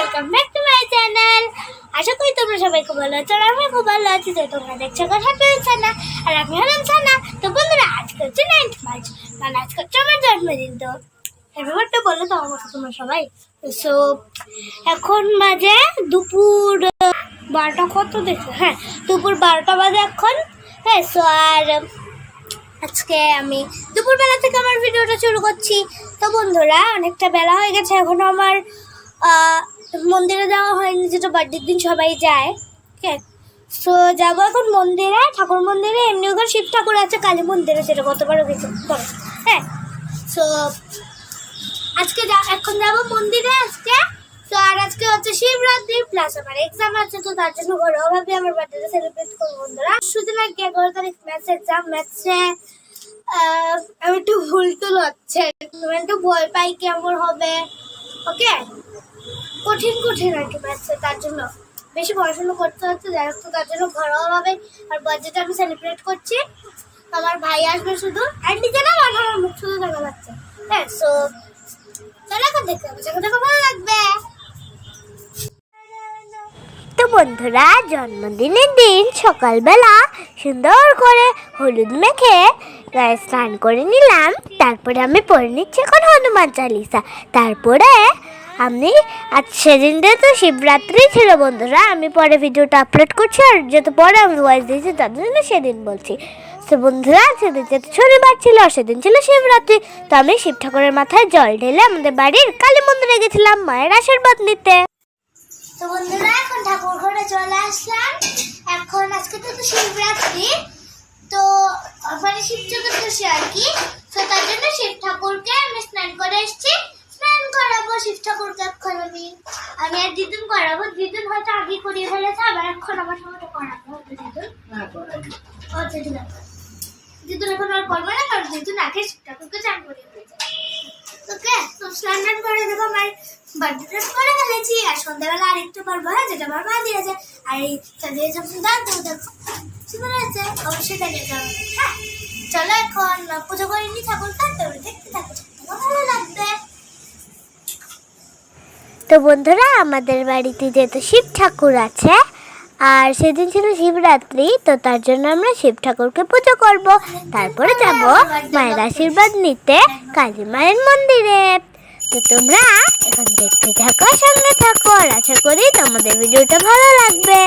Welcome back to my channel. আশা করি তোমরা সবাই খুব ভালো আছো আর আমি খুব ভালো আছি। তো তোমরা দেখছো হ্যাপি সানা আর আমি হলাম সানা। তো বন্ধুরা আজকে হচ্ছে 9th মার্চ, মানে আজকে হচ্ছে আমার জন্মদিন। তো হ্যাপি বার্থডে বলো তো আমাকে তোমরা সবাই। সো এখন বাজে দুপুর 12টা, কত দেখো, হ্যাঁ দুপুর 12টা বাজে এখন। হ্যাঁ, সো আর আজকে আমি দুপুরবেলা থেকে আমার ভিডিওটা শুরু করছি। তো বন্ধুরা অনেকটা বেলা হয়ে গেছে, এখনও আমার মন্দিরে যাওয়া হয়নি, যেটা বার্থডের দিন সবাই যায়। হ্যাঁ, সো যাবো এখন মন্দিরে, ঠাকুর মন্দিরে। এমনি ওখানে শিব ঠাকুর আছে, কালী মন্দিরে, যেটা গতবারও গেছে। হ্যাঁ, সো আজকে এখন যাবো মন্দিরে আজকে। তো আর আজকে হচ্ছে শিবরাত্রি প্লাস আমার এক্সাম আছে, তো তার জন্য ঘরোয়াভাবে আমার বার্থডেটা সেলিব্রেট করবো বন্ধুরা। শুধু না, 11 তারিখ ম্যাথস এক্সাম। ম্যাথসে আমি একটু ভুল টুল হচ্ছে, আমি একটু ভয় পাই কেমন হবে। ওকে, কঠিন আর কি ম্যাথসে, তার জন্য বেশি পড়াশোনা করতে হচ্ছে। যাই হোক, তো তার জন্য ঘরোয়াভাবে আর বার্থডেটা আমি সেলিব্রেট করছি। আমার ভাই আসবে শুধু, আর নিজে না আমার মুখ শুধু দেখা যাচ্ছে। হ্যাঁ, সো চলো এখন দেখতে হবে, দেখো ভালো লাগবে। তো বন্ধুরা জন্মদিনের দিন সকালবেলা সুন্দর করে হলুদ মেখে গায়ে স্নান করে নিলাম। তারপরে আমি পড়ে নিচ্ছি এখন হনুমান চালিসা। তারপরে আমি আজ সেদিনটা তো শিবরাত্রি ছিল বন্ধুরা, আমি পরে ভিডিওটা আপলোড করছি, আর যেহেতু পরে আমি ভয়েস দিয়েছি তার জন্য সেদিন বলছি। তো বন্ধুরা সেদিন যেহেতু শনিবার ছিল আর সেদিন ছিল শিবরাত্রি, তো আমি শিব ঠাকুরের মাথায় জল ঢেলে আমাদের বাড়ির কালী মন্দিরে গেছিলাম মায়ের আশীর্বাদ নিতে। তো বন্ধুরা এখন ঠাকুর ঘরে চলে আসলাম। এখন আজকে তো শিবরাত্রি, তো মানে শিব চতুর্দশী আর কি। তো তার জন্য শিব ঠাকুরকে আমি স্নান করে এসেছি, স্নান করাবো শিব ঠাকুরকে। এখন আমি আর দিদুন করাবো। দিদুন হয়তো আগে করিয়ে ফেলেছে, আবার এখন আমার সঙ্গে করাবো। দিদুন এখন আর করবে না, কারণ দিদুন আগে শিব ঠাকুরকে চান করিয়ে ফেলেছে। ওকে, তো স্নান করে দেখো আমার বার্থডে করে ফেলেছি। আর সন্ধ্যাবেলা আরেকটু করবো, হ্যাঁ, যেটা আমার মা দিয়েছে। আর এই চাঁদের যখন দেখো সুন্দর আছে, অবশ্যই দেখে যাবো। হ্যাঁ, চলো এখন পুজো করে নি ঠাকুরটা, তোমরা দেখতে থাকো, ভালো লাগবে। তো বন্ধুরা আমাদের বাড়িতে যেহেতু শিব ঠাকুর আছে আর সেদিন ছিল শিবরাত্রি, তো তার জন্য আমরা শিব ঠাকুরকে পুজো করব। তারপরে যাব মায়ের আশীর্বাদ নিতে কালী মায়ের মন্দিরে। তো তোমরা এখন দেখতে থাকো, সঙ্গে থাকো, আর আশা করি তোমাদের ভিডিওটা ভালো লাগবে।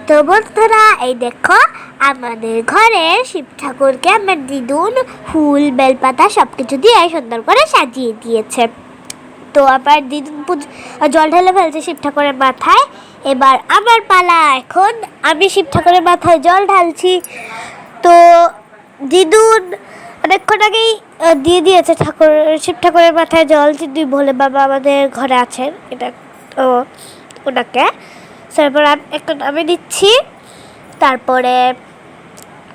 তো বন্ধুরা এই দেখো আমাদের ঘরে শিব ঠাকুরকে আমার দিদুন ফুল বেলপাতা সব কিছু দিয়ে সুন্দর করে সাজিয়ে দিয়েছে। তো আবার দিদুন জল ঢেলে ফেলছে শিব ঠাকুরের মাথায়। এবার আমার পালা, এখন আমি শিব ঠাকুরের মাথায় জল ঢালছি। তো দিদুন অনেকক্ষণ আগেই দিয়ে দিয়েছে শিব ঠাকুরের মাথায় জল। দুই ভোলে বাবা আমাদের ঘরে আছেন, এটা তো ওনাকে। তারপর এখন আমি দিচ্ছি। তারপরে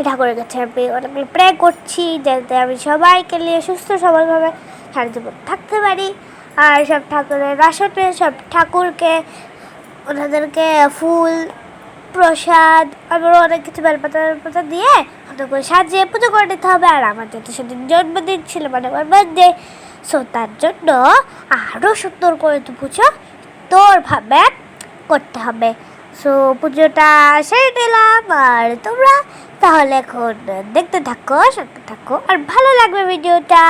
ঠাকুরের কাছে আমি অনেকগুলো প্রে করছি যাতে আমি সবাইকে নিয়ে সুস্থ সবলভাবে সারা জীবন থাকতে পারি। আর সব ঠাকুরের আসনে সব ঠাকুরকে ওনাদেরকে ফুল প্রসাদ আবারও অনেক কিছু বেলপাতা দিয়ে হঠাৎ করে সাজিয়ে পুজো করে দিতে হবে। আর আমার যেহেতু সেদিন জন্মদিন ছিল, মানে আমার বার্থডে, সো তার জন্য আরও সুন্দর করে তো পুজো তোরভাবে করতে হবে। সো পুজোটা সেরে নিলাম, আর তোমরা তাহলে এখন দেখতে থাকো, সঙ্গে থাকো, আর ভালো লাগবে ভিডিওটা।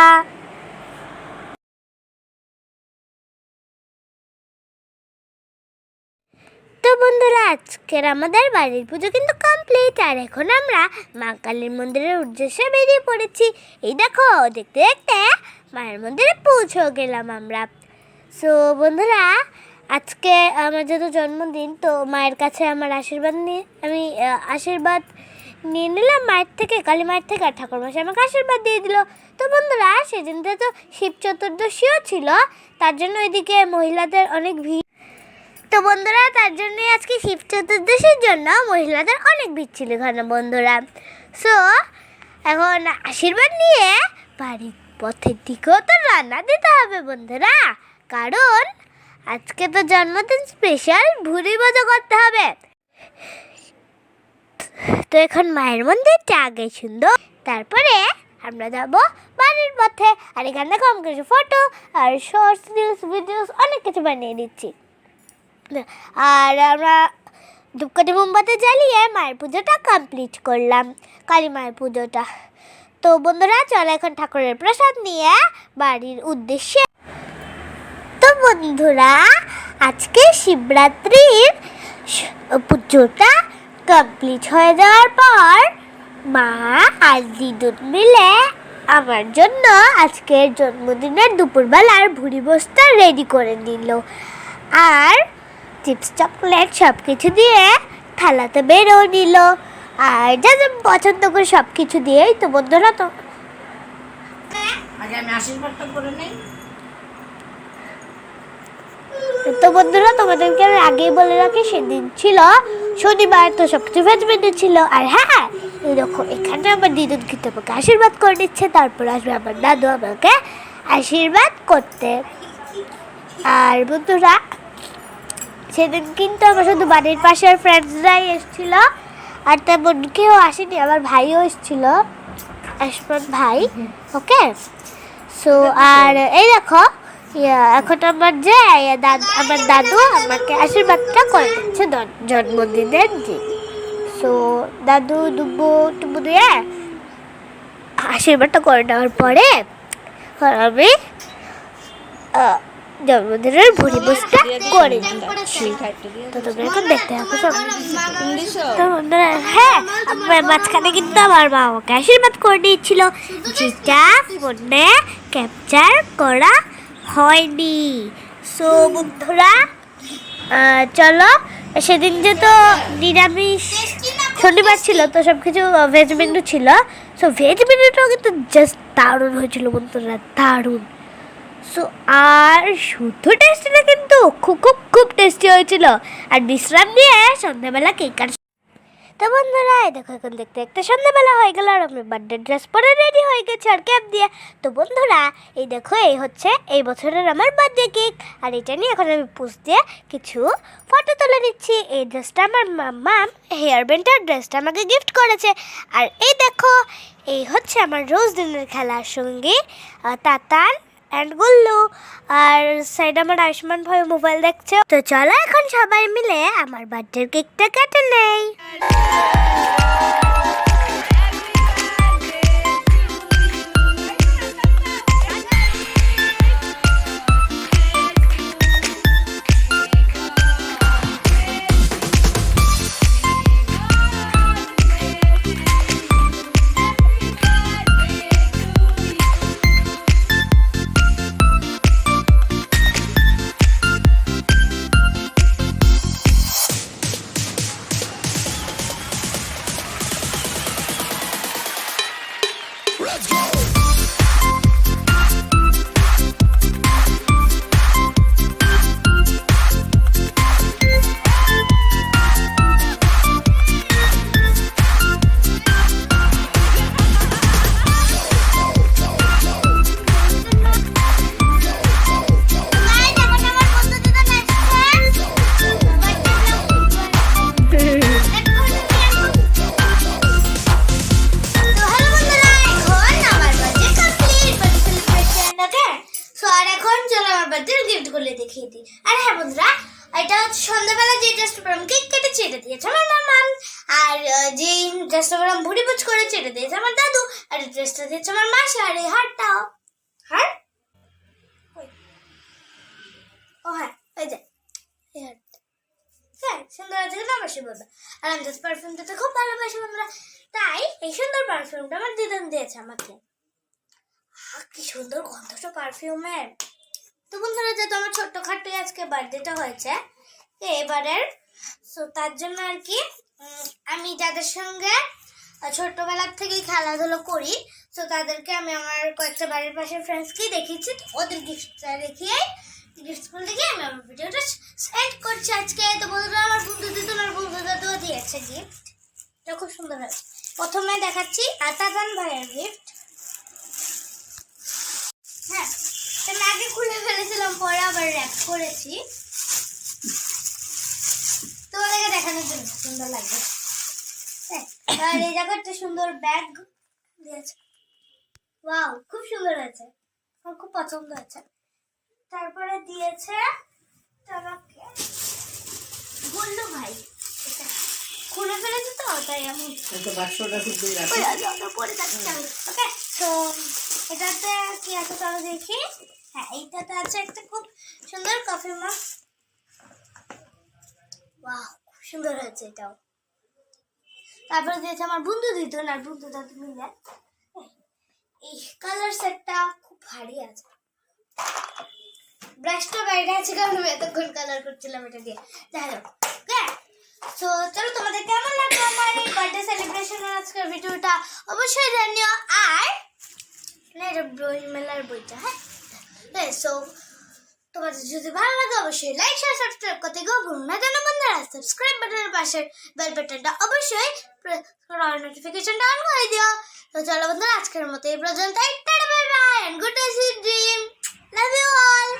তো বন্ধুরা আজকের আমাদের বাড়ির পুজো কিন্তু কমপ্লিট, আর এখন আমরা মা কালীর মন্দিরের উদ্দেশ্যে বেরিয়ে পড়েছি। এই দেখো দেখতে দেখতে মায়ের মন্দিরে পৌঁছে গেলাম আমরা। সো বন্ধুরা আজকে আমার যেহেতু জন্মদিন, তো মায়ের কাছে আমার আশীর্বাদ নিয়ে নিলাম মায়ের থেকে, কালী মায়ের থেকে। আর ঠাকুরমশাই আমাকে আশীর্বাদ দিয়ে দিল। তো বন্ধুরা সেদিনটা তো শিব চতুর্দশীও ছিল, তার জন্য ওইদিকে মহিলাদের অনেক ভিড়। তো বন্ধুরা তার জন্যই আজকে শিব চতুর্দশী জন্য মহিলাদের অনেক ভিড় ছিল এখানে বন্ধুরা। সো এখন আশীর্বাদ নিয়ে বাড়ির পথের দিকেও তো রান্না দিতে হবে বন্ধুরা, কারণ আজকে তো জন্মদিন স্পেশাল ভুড়ি ভাজা করতে হবে। তো এখন মায়ের মন্দিরটা আগে সুন্দর, তারপরে আমরা যাবো বাড়ির পথে। আর এখানে দেখো আমি কিছু ফটো আর শর্টস রিলস ভিডিওস অনেক কিছু বানিয়ে দিচ্ছি। আর আমরা ধূপকাঠি মোমবাতি জ্বালিয়ে মায়ের পুজোটা কমপ্লিট করলাম, কালী মায়ের পুজোটা। তো বন্ধুরা চলো এখন ঠাকুরের প্রসাদ নিয়ে বাড়ির উদ্দেশ্যে। তো বন্ধুরা আজকে শিবরাত্রির পুজোটা কমপ্লিট হয়ে যাওয়ার পর মা আর দিদুন মিলে আমার জন্য আজকের জন্মদিনের দুপুরবেলার ভুড়ি বসটা রেডি করে নিল। আর চিপস চকলেট সব কিছু দিয়ে থালাতে বেরো নিল, আর যা যা পছন্দ করে সব কিছু দিয়েই। তো বন্ধুরা তো আগে আমি আশীর্বাদটা করে নেই। তো বন্ধুরা তোমাদেরকে আমি আগেই বলে রাখি সেদিন ছিল শনিবার, তো সব কিছু ভেজ মেনু ছিল। আর হ্যাঁ এই দেখো এখানে আমার দিদুন কিন্তু আমাকে আশীর্বাদ করে দিচ্ছে, তারপর আসবে আমার দাদু আমাকে আশীর্বাদ করতে। আর বন্ধুরা সেদিন কিন্তু আমার শুধু বাড়ির পাশের ফ্রেন্ডসরাই এসেছিল, আর তেমন কেউ আসেনি। আমার ভাইও এসেছিল, আসমান ভাই। ওকে সো আর এই দেখো এখন আমার যে আমার দাদু আমাকে আশীর্বাদটা করে দিচ্ছে জন্মদিনের দিন। সো দাদু টুবু দিয়ে আশীর্বাদটা করে নেওয়ার পরে আমি জন্মদিনের ভুড়ি বসটা করে দিচ্ছি। তো তোমরা এখন দেখতে থাকো। তো বন্ধুরা হ্যাঁ আমার মাঝখানে কিন্তু আমার মা আমাকে আশীর্বাদ করে দিয়েছিল, যেটা ফোনে ক্যাপচার করা হয়নি। সো বন্ধুরা চলো, সেদিন যে তো নিরামিষ শনিবার ছিল, তো সব কিছু ভেজ মেনু ছিল। সো ভেজ মেনুটাও কিন্তু জাস্ট দারুণ হয়েছিল বন্ধুরা, দারুণ। সো আর শুধু টেস্টি না, কিন্তু খুব খুব খুব টেস্টি হয়েছিল। আর বিশ্রাম নিয়ে সন্ধ্যাবেলা কেক কাটা। তো বন্ধুরা এই দেখো এখন দেখতে দেখতে সন্ধ্যাবেলা হয়ে গেল, আর আমি বার্থডে ড্রেস পরে রেডি হয়ে গেছি আর ক্যাপ দিয়ে। তো বন্ধুরা এই দেখো এই হচ্ছে এই বছরের আমার বার্থডে কেক, আর এটা নিয়ে এখন আমি পোস্ট দিয়ে কিছু ফটো তুলে নিচ্ছি। এই ড্রেসটা আমার মাম্মা হেয়ার ব্যান্ডের ড্রেসটা আমাকে গিফট করেছে। আর এই দেখো এই হচ্ছে আমার রোজ দিনের খেলার সঙ্গী তাতান অ্যান্ড গুল্লু, আর সাইড আমার আয়ুষ্মান ভাই মোবাইল দেখছে। তো চলো এখন সবাই মিলে আমার বার্থডের কেকটা কেটে নেই। দেখিয়ে দিই। আর হ্যাঁ বন্ধুরা এটা হচ্ছে সন্ধ্যাবেলা যে ড্রেসটা আমি কেক কেটেছি এটা দিয়েছে আমার মামা, আর যে ড্রেসটা আমি ভুড়ি ভুজ করেছি এটা দিয়েছে আমার দাদু, আর এই ড্রেসটা দিয়েছে আমার মাসি। আর এই হারটাও হার ও হ্যাঁ ওই যে হ্যাঁ সুন্দর আছে না বেশি বলবে। আর আমি জাস্ট পারফিউমটা তো খুব ভালোবাসি বন্ধুরা, তাই এই সুন্দর পারফিউমটা আমার দিদুন দিয়েছে আমাকে। কি সুন্দর গন্ধটা পারফিউমের। তো বন্ধুরা যেহেতু আমার ছোট্টখাটো আজকে বার্থডেটা হয়েছে এবারের, সো তার জন্য আর কি আমি যাদের সঙ্গে ছোট্টবেলার থেকেই খেলাধুলো করি, সো তাদেরকে আমি আমার কয়েকটা বাড়ির পাশের ফ্রেন্ডসকেই দেখিয়েছি। তো ওদের গিফটটা দেখিয়ে গিফটগুলো দেখে আমি আমার ভিডিওটা সেন্ড করছি আজকে। তো বন্ধুরা আমার বন্ধু দিদুন আর বন্ধু দাদুও দিয়েছে। দিয়েছে গিফট, এটা খুব সুন্দর হয়েছে। প্রথমে দেখাচ্ছি আতাজান ভাইয়ের গিফট। হ্যাঁ, আমি আগে খুলে ফেলেছিলাম, পরে আবার র্যাপ করেছি তোমাদেরকে দেখানোর জন্য, সুন্দর লাগবে। হ্যাঁ, আর এই জায়গায় একটা সুন্দর ব্যাগ দিয়েছে, ওয়াও খুব সুন্দর হয়েছে, আমার খুব পছন্দ হয়েছে। তারপরে দিয়েছে আমাকে গুল্লু ভাই, এটা খুলে ফেলেছে তো তাই আমি বাক্সটা খুব দূরে রাখো। পরে যাচ্ছি আমি। ওকে, তো এটাতে কি আছে চলো দেখি। হ্যাঁ, এইটাতে আছে একটা খুব সুন্দর কফি মাগ, ওয়াও খুব সুন্দর হয়েছে এটাও। তারপরে দিয়েছে আমার বন্ধু দিতেন, আর বন্ধু দাদু মিলে। এই কালার সেটটা খুব ভারী আছে, ব্রাশটা বাইরে আছে কারণ আমি এতক্ষণ কালার করছিলাম এটা দিয়ে। যাই হোক, তো চলো তোমাদের কেমন লাগলো আমার এই বার্থডে সেলিব্রেশনের আজকের ভিডিওটা অবশ্যই জানিও। আর না, এটা বই মেলার বইটা। হ্যাঁ, সো তোমাদের যদি ভালো লাগে অবশ্যই লাইক শেয়ার সাবস্ক্রাইব করতে ভুলো না যেন বন্ধুরা। সাবস্ক্রাইব বাটনের পাশের বেল বাটনটা অবশ্যই নোটিফিকেশনটা অন করে দিও। তো চলো বন্ধুরা, আজকের মতো এই পর্যন্ত। Tata, bye bye, and good night, dream, love you all.